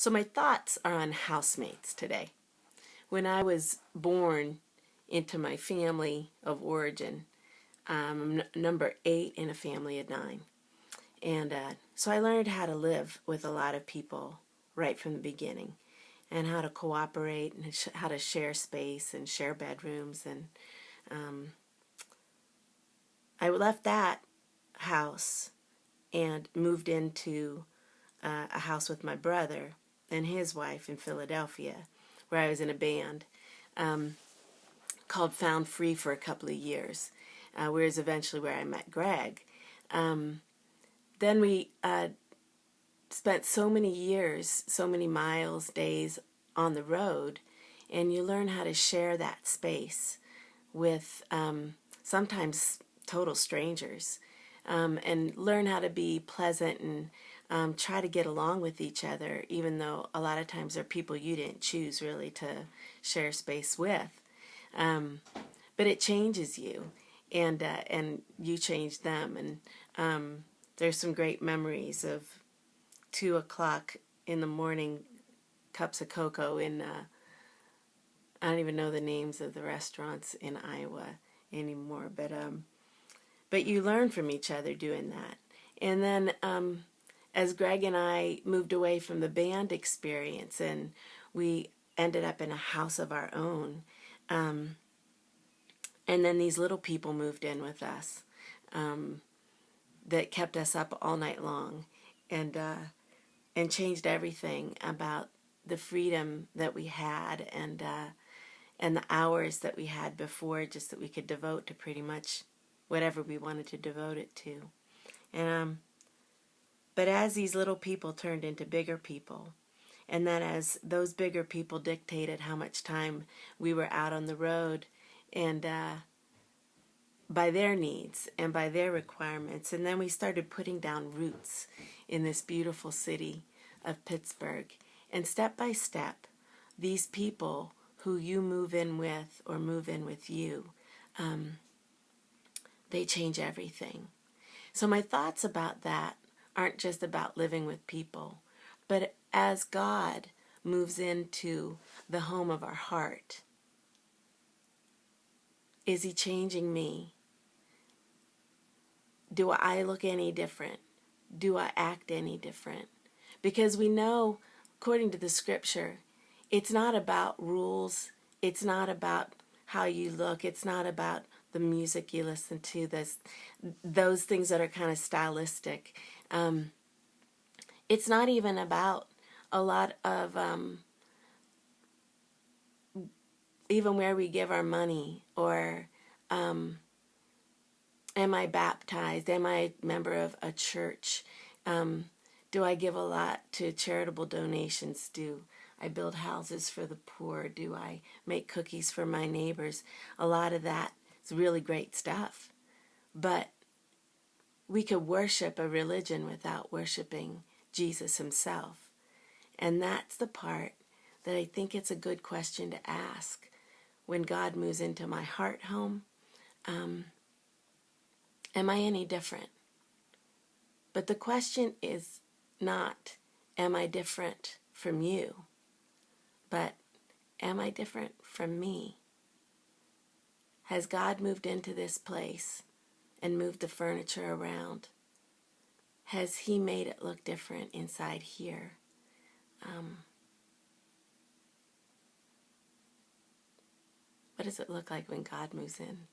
So my thoughts are on housemates today. When I was born into my family of origin, I'm number 8 in a family of 9. And so I learned how to live with a lot of people right from the beginning, and how to cooperate, and how to share space and share bedrooms. And I left that house and moved into a house with my brother and his wife in Philadelphia, where I was in a band called Found Free for a couple of years, whereas eventually where I met Greg. Then we spent so many years, so many miles, days on the road, and you learn how to share that space with sometimes total strangers, and learn how to be pleasant and try to get along with each other, even though a lot of times they're people you didn't choose really to share space with. But it changes you, and you change them. And there's some great memories of 2 o'clock in the morning cups of cocoa in I don't even know the names of the restaurants in Iowa anymore, but you learn from each other doing that. And then as Greg and I moved away from the band experience, and we ended up in a house of our own, and then these little people moved in with us that kept us up all night long, and changed everything about the freedom that we had, and the hours that we had before, just that we could devote to pretty much whatever we wanted to devote it to. And but as these little people turned into bigger people, and then as those bigger people dictated how much time we were out on the road, and by their needs and by their requirements, and then we started putting down roots in this beautiful city of Pittsburgh. And step by step, these people who you move in with or move in with you, they change everything. So my thoughts about that aren't just about living with people, but as God moves into the home of our heart, is He changing me? Do I look any different? Do I act any different? Because we know, according to the scripture, it's not about rules. It's not about how you look. It's not about the music you listen to, those things that are kind of stylistic. It's not even about a lot of even where we give our money, or am I baptized? Am I a member of a church? Do I give a lot to charitable donations? Do I build houses for the poor? Do I make cookies for my neighbors? A lot of that is really great stuff. But we could worship a religion without worshiping Jesus Himself. And that's the part that I think it's a good question to ask when God moves into my heart home. Am I any different? But the question is not, am I different from you? But am I different from me? Has God moved into this place and moved the furniture around? Has He made it look different inside here? What does it look like when God moves in?